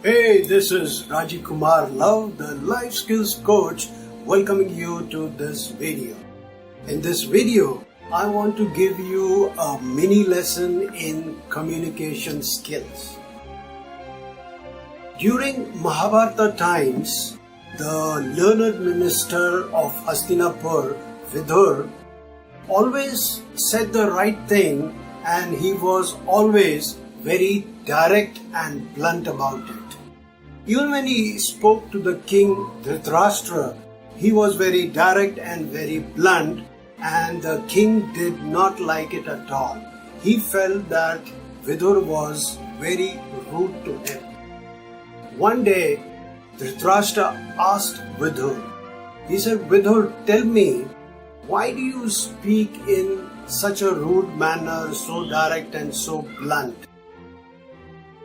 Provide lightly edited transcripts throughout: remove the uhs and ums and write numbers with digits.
Hey, this is RajivKumarLuv, the life skills coach, welcoming you to this video. In this video, I want to give you a mini lesson in communication skills. During Mahabharata times, the learned minister of Hastinapur, Vidur, always said the right thing, and he was always very direct and blunt about it. Even when he spoke to the king Dhritarashtra, he was very direct and very blunt, and the king did not like it at all. He felt that Vidur was very rude to him. One day, Dhritarashtra asked Vidur, he said, "Vidur, tell me, why do you speak in such a rude manner, so direct and so blunt?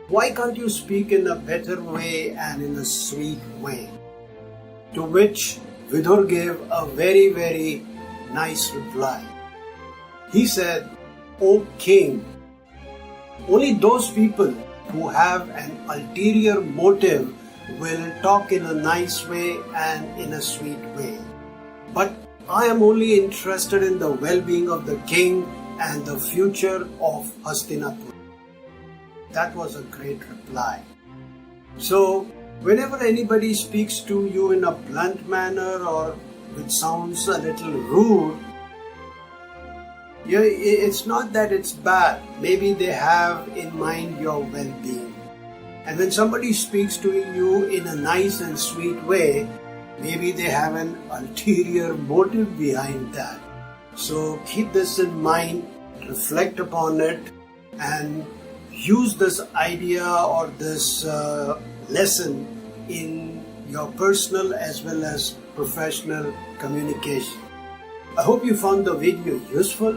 Why can't you speak in a better way and in a sweet way?" To which Vidur gave a very, very nice reply. He said, "O king, only those people who have an ulterior motive will talk in a nice way and in a sweet way. But I am only interested in the well-being of the king and the future of Hastinapur." That was a great reply. So, whenever anybody speaks to you in a blunt manner or which sounds a little rude, it's not that it's bad. Maybe they have in mind your well-being. And when somebody speaks to you in a nice and sweet way, maybe they have an ulterior motive behind that. So keep this in mind, reflect upon it, and use this idea or this lesson in your personal as well as professional communication. I hope you found the video useful.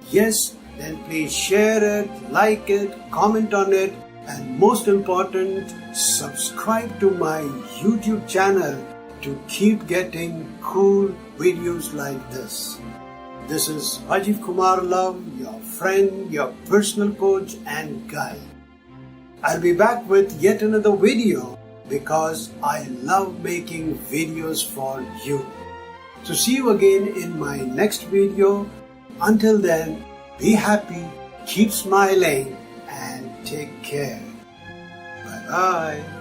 Yes, then please share it, like it, comment on it, and most important, subscribe to my YouTube channel to keep getting cool videos like this. This is RajivKumarLuv, your friend, your personal coach and guide. I'll be back with yet another video because I love making videos for you. So see you again in my next video. Until then, be happy, keep smiling, and take care. Bye-bye.